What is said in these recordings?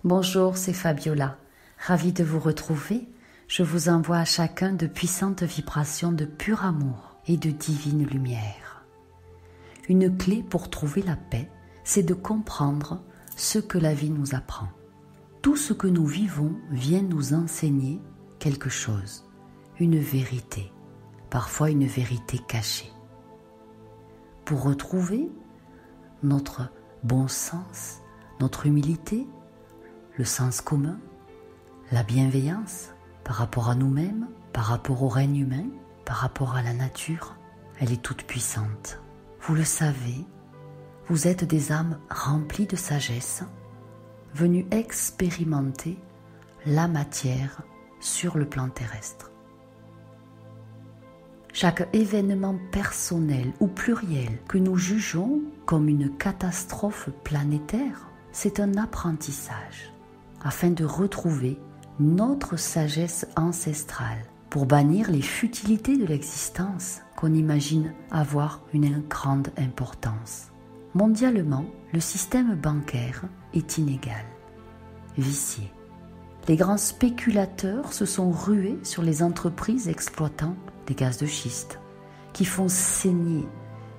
Bonjour, c'est Fabiola. Ravie de vous retrouver. Je vous envoie à chacun de puissantes vibrations de pur amour et de divine lumière. Une clé pour trouver la paix, c'est de comprendre ce que la vie nous apprend. Tout ce que nous vivons vient nous enseigner quelque chose, une vérité, parfois une vérité cachée. Pour retrouver notre bon sens, notre humilité, le sens commun, la bienveillance par rapport à nous-mêmes, par rapport au règne humain, par rapport à la nature, elle est toute puissante. Vous le savez, vous êtes des âmes remplies de sagesse, venues expérimenter la matière sur le plan terrestre. Chaque événement personnel ou pluriel que nous jugeons comme une catastrophe planétaire, c'est un apprentissage afin de retrouver notre sagesse ancestrale pour bannir les futilités de l'existence qu'on imagine avoir une grande importance. Mondialement, le système bancaire est inégal, vicié. Les grands spéculateurs se sont rués sur les entreprises exploitant des gaz de schiste qui font saigner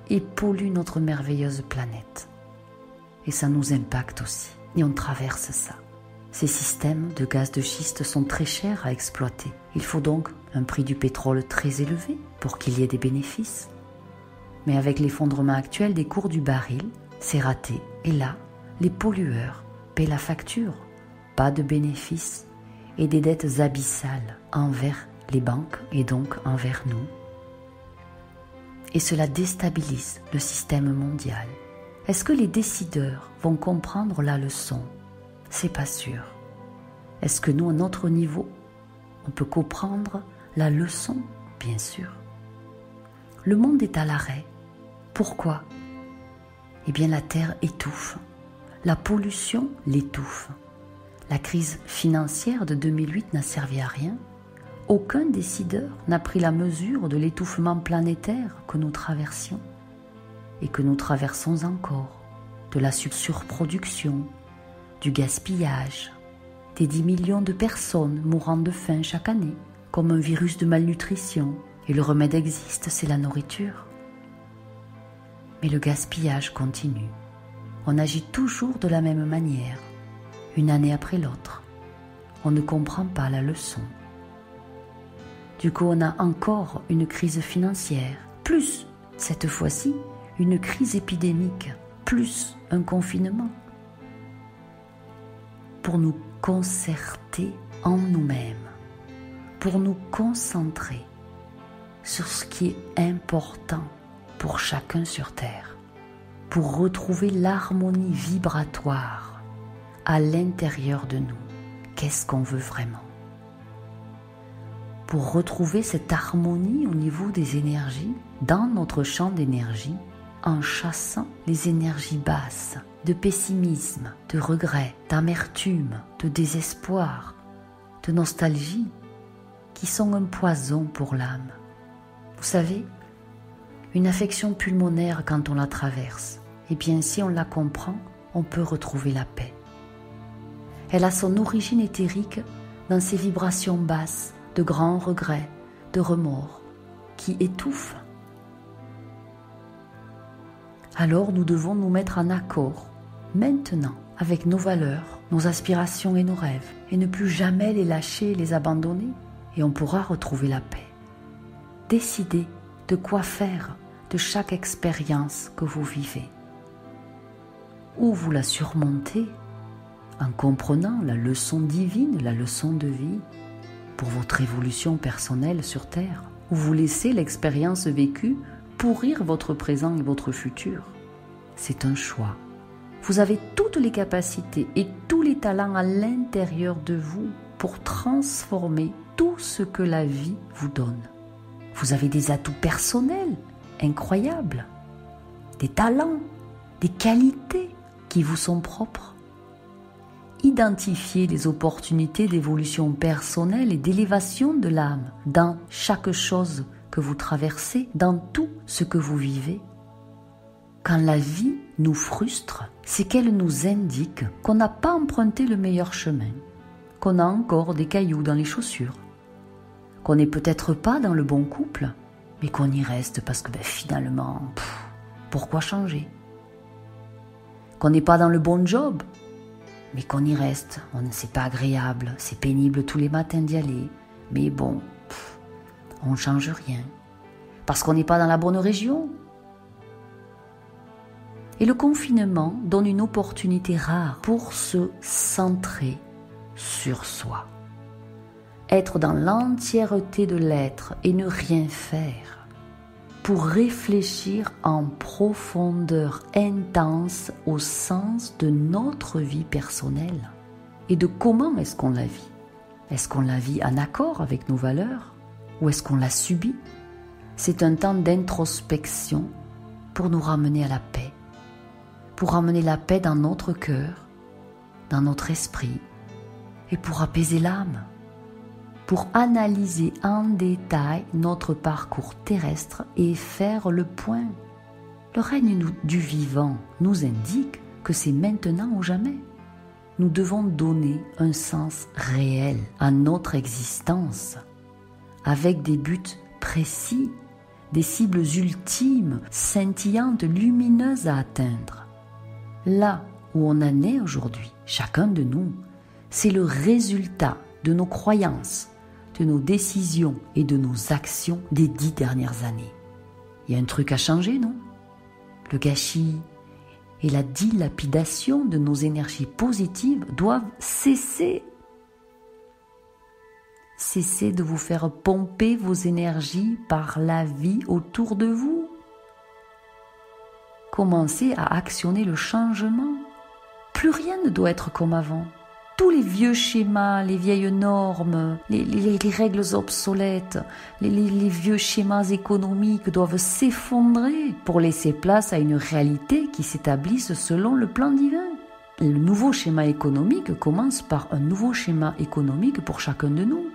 et polluent notre merveilleuse planète. Et ça nous impacte aussi, et on traverse ça. Ces systèmes de gaz de schiste sont très chers à exploiter. Il faut donc un prix du pétrole très élevé pour qu'il y ait des bénéfices. Mais avec l'effondrement actuel des cours du baril, c'est raté. Et là, les pollueurs paient la facture. Pas de bénéfices et des dettes abyssales envers les banques et donc envers nous. Et cela déstabilise le système mondial. Est-ce que les décideurs vont comprendre la leçon ? C'est pas sûr. Est-ce que nous, à notre niveau, on peut comprendre la leçon ? Bien sûr. Le monde est à l'arrêt. Pourquoi ? Eh bien, la Terre étouffe. La pollution l'étouffe. La crise financière de 2008 n'a servi à rien. Aucun décideur n'a pris la mesure de l'étouffement planétaire que nous traversions et que nous traversons encore, de la surproduction, du gaspillage, des 10 millions de personnes mourant de faim chaque année, comme un virus de malnutrition. Et le remède existe, c'est la nourriture. Mais le gaspillage continue. On agit toujours de la même manière, une année après l'autre. On ne comprend pas la leçon. Du coup, on a encore une crise financière, plus, cette fois-ci, une crise épidémique, plus un confinement. Pour nous concerter en nous-mêmes, pour nous concentrer sur ce qui est important pour chacun sur Terre, pour retrouver l'harmonie vibratoire à l'intérieur de nous. Qu'est-ce qu'on veut vraiment ? Pour retrouver cette harmonie au niveau des énergies, dans notre champ d'énergie, en chassant les énergies basses, de pessimisme, de regret, d'amertume, de désespoir, de nostalgie, qui sont un poison pour l'âme. Vous savez, une affection pulmonaire quand on la traverse, eh bien si on la comprend, on peut retrouver la paix. Elle a son origine éthérique dans ces vibrations basses de grands regrets, de remords, qui étouffent. Alors nous devons nous mettre en accord, maintenant, avec nos valeurs, nos aspirations et nos rêves, et ne plus jamais les lâcher et les abandonner, et on pourra retrouver la paix. Décidez de quoi faire de chaque expérience que vous vivez. Ou vous la surmontez en comprenant la leçon divine, la leçon de vie, pour votre évolution personnelle sur Terre, ou vous laissez l'expérience vécue pourrir votre présent et votre futur. C'est un choix. Vous avez toutes les capacités et tous les talents à l'intérieur de vous pour transformer tout ce que la vie vous donne. Vous avez des atouts personnels incroyables, des talents, des qualités qui vous sont propres. Identifiez les opportunités d'évolution personnelle et d'élévation de l'âme dans chaque chose que vous traversez, dans tout ce que vous vivez. quand la vie nous frustre, c'est qu'elle nous indique qu'on n'a pas emprunté le meilleur chemin, qu'on a encore des cailloux dans les chaussures, qu'on n'est peut-être pas dans le bon couple, mais qu'on y reste parce que finalement, pourquoi changer? Qu'on n'est pas dans le bon job, mais qu'on y reste. C'est pas agréable, c'est pénible tous les matins d'y aller, mais bon, on ne change rien. Parce qu'on n'est pas dans la bonne région. Et le confinement donne une opportunité rare pour se centrer sur soi. Être dans l'entièreté de l'être et ne rien faire. Pour réfléchir en profondeur intense au sens de notre vie personnelle. Et de comment est-ce qu'on la vit. Est-ce qu'on la vit en accord avec nos valeurs ou est-ce qu'on la subit? C'est un temps d'introspection pour nous ramener à la paix. Pour ramener la paix dans notre cœur, dans notre esprit, et pour apaiser l'âme, pour analyser en détail notre parcours terrestre et faire le point. Le règne du vivant nous indique que c'est maintenant ou jamais. Nous devons donner un sens réel à notre existence, avec des buts précis, des cibles ultimes, scintillantes, lumineuses à atteindre. Là où on en est aujourd'hui, chacun de nous, c'est le résultat de nos croyances, de nos décisions et de nos actions des 10 dernières années. Il y a un truc à changer, non? Le gâchis et la dilapidation de nos énergies positives doivent cesser. Cessez de vous faire pomper vos énergies par la vie autour de vous. Commencez à actionner le changement. Plus rien ne doit être comme avant. Tous les vieux schémas, les vieilles normes, les règles obsolètes, les vieux schémas économiques doivent s'effondrer pour laisser place à une réalité qui s'établisse selon le plan divin. Le nouveau schéma économique commence par un nouveau schéma économique pour chacun de nous.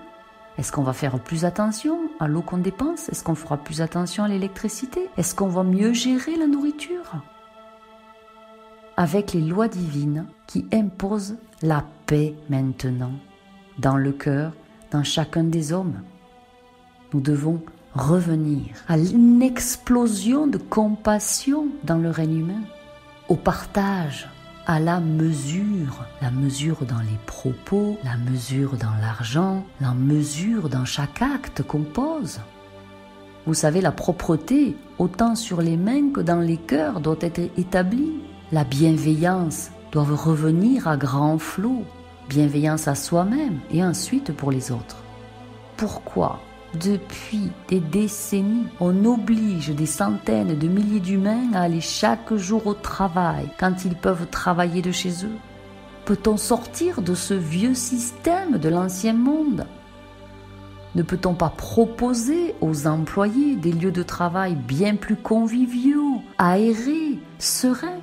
Est-ce qu'on va faire plus attention à l'eau qu'on dépense? Est-ce qu'on fera plus attention à l'électricité? Est-ce qu'on va mieux gérer la nourriture? Avec les lois divines qui imposent la paix maintenant, dans le cœur, dans chacun des hommes. Nous devons revenir à une explosion de compassion dans le règne humain, au partage, à la mesure dans les propos, la mesure dans l'argent, la mesure dans chaque acte qu'on pose. Vous savez, la propreté, autant sur les mains que dans les cœurs, doit être établie. La bienveillance doit revenir à grand flot, bienveillance à soi-même et ensuite pour les autres. Pourquoi, depuis des décennies, on oblige des centaines de milliers d'humains à aller chaque jour au travail quand ils peuvent travailler de chez eux? Peut-on sortir de ce vieux système de l'ancien monde? Ne peut-on pas proposer aux employés des lieux de travail bien plus conviviaux, aérés, sereins?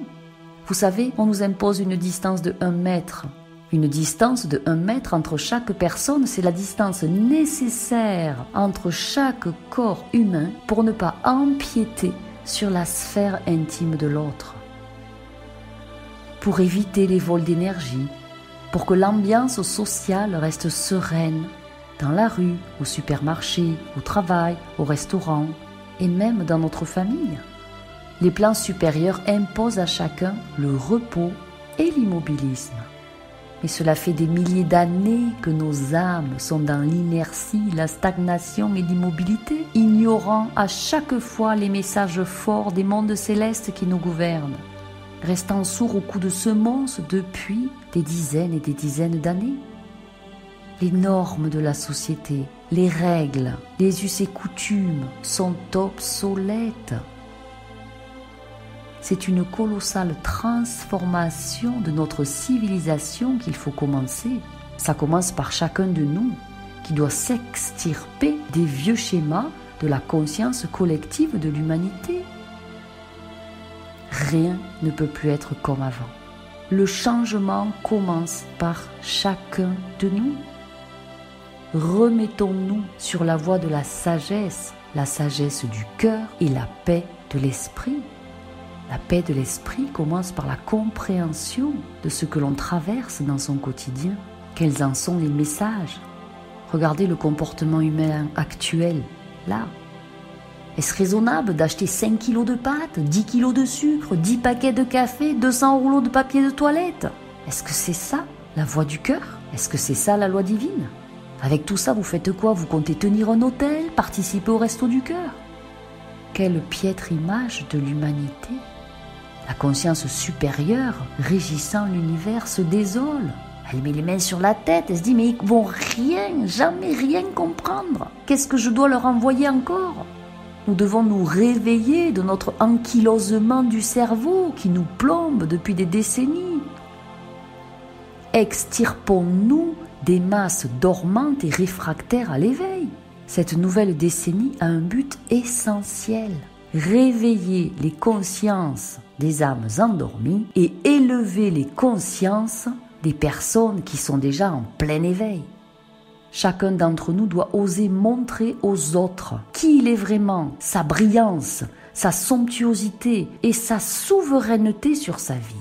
Vous savez, on nous impose une distance de 1 mètre. Une distance de 1 mètre entre chaque personne, c'est la distance nécessaire entre chaque corps humain pour ne pas empiéter sur la sphère intime de l'autre. Pour éviter les vols d'énergie, pour que l'ambiance sociale reste sereine, dans la rue, au supermarché, au travail, au restaurant et même dans notre famille. Les plans supérieurs imposent à chacun le repos et l'immobilisme. Mais cela fait des milliers d'années que nos âmes sont dans l'inertie, la stagnation et l'immobilité, ignorant à chaque fois les messages forts des mondes célestes qui nous gouvernent, restant sourds aux coups de semonce depuis des dizaines et des dizaines d'années. Les normes de la société, les règles, les us et coutumes sont obsolètes. C'est une colossale transformation de notre civilisation qu'il faut commencer. Ça commence par chacun de nous, qui doit s'extirper des vieux schémas de la conscience collective de l'humanité. Rien ne peut plus être comme avant. Le changement commence par chacun de nous. Remettons-nous sur la voie de la sagesse du cœur et la paix de l'esprit. La paix de l'esprit commence par la compréhension de ce que l'on traverse dans son quotidien. Quels en sont les messages? Regardez le comportement humain actuel, là. Est-ce raisonnable d'acheter 5 kilos de pâtes, 10 kilos de sucre, 10 paquets de café, 200 rouleaux de papier de toilette? Est-ce que c'est ça, la voie du cœur? Est-ce que c'est ça, la loi divine? Avec tout ça, vous faites quoi? Vous comptez tenir un hôtel, participer au resto du cœur? Quelle piètre image de l'humanité! La conscience supérieure, régissant l'univers, se désole. Elle met les mains sur la tête, elle se dit « mais ils vont rien, jamais rien comprendre. Qu'est-ce que je dois leur envoyer encore ?» Nous devons nous réveiller de notre ankylosement du cerveau qui nous plombe depuis des décennies. Extirpons-nous des masses dormantes et réfractaires à l'éveil. Cette nouvelle décennie a un but essentiel. Réveiller les consciences des âmes endormies et élever les consciences des personnes qui sont déjà en plein éveil. Chacun d'entre nous doit oser montrer aux autres qui il est vraiment, sa brillance, sa somptuosité et sa souveraineté sur sa vie.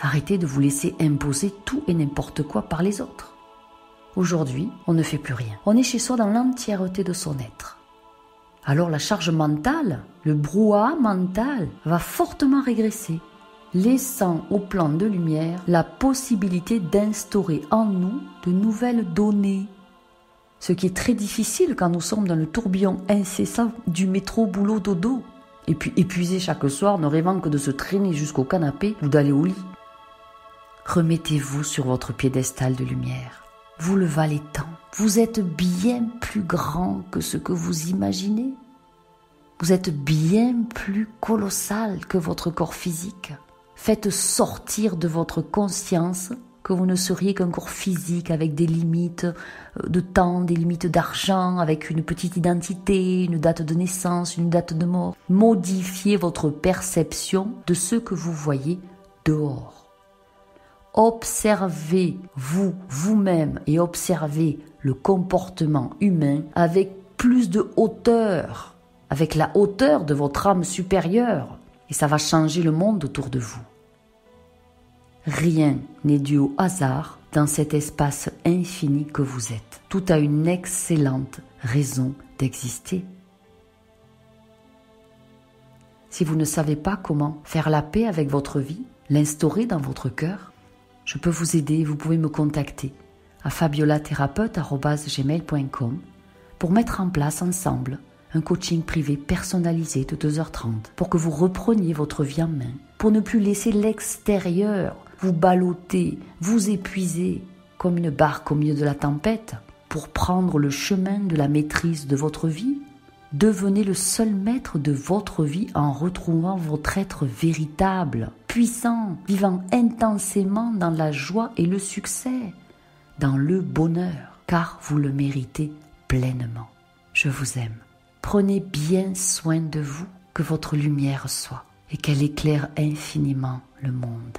Arrêtez de vous laisser imposer tout et n'importe quoi par les autres. Aujourd'hui, on ne fait plus rien. On est chez soi dans l'entièreté de son être. Alors la charge mentale, le brouhaha mental va fortement régresser, laissant au plan de lumière la possibilité d'instaurer en nous de nouvelles données. Ce qui est très difficile quand nous sommes dans le tourbillon incessant du métro boulot dodo, et puis épuisés chaque soir, ne rêvant que de se traîner jusqu'au canapé ou d'aller au lit. Remettez-vous sur votre piédestal de lumière. Vous le valez tant. Vous êtes bien plus grand que ce que vous imaginez. Vous êtes bien plus colossal que votre corps physique. Faites sortir de votre conscience que vous ne seriez qu'un corps physique avec des limites de temps, des limites d'argent, avec une petite identité, une date de naissance, une date de mort. Modifiez votre perception de ce que vous voyez dehors. Observez-vous, vous-même, et observez le comportement humain avec plus de hauteur, avec la hauteur de votre âme supérieure, et ça va changer le monde autour de vous. Rien n'est dû au hasard dans cet espace infini que vous êtes. Tout a une excellente raison d'exister. Si vous ne savez pas comment faire la paix avec votre vie, l'instaurer dans votre cœur, je peux vous aider. Vous pouvez me contacter à fabiolathérapeute@gmail.com pour mettre en place ensemble un coaching privé personnalisé de 2h30 pour que vous repreniez votre vie en main, pour ne plus laisser l'extérieur vous balloter, vous épuiser comme une barque au milieu de la tempête, pour prendre le chemin de la maîtrise de votre vie. Devenez le seul maître de votre vie en retrouvant votre être véritable, puissant, vivant intensément dans la joie et le succès, dans le bonheur, car vous le méritez pleinement. Je vous aime. Prenez bien soin de vous, que votre lumière soit et qu'elle éclaire infiniment le monde.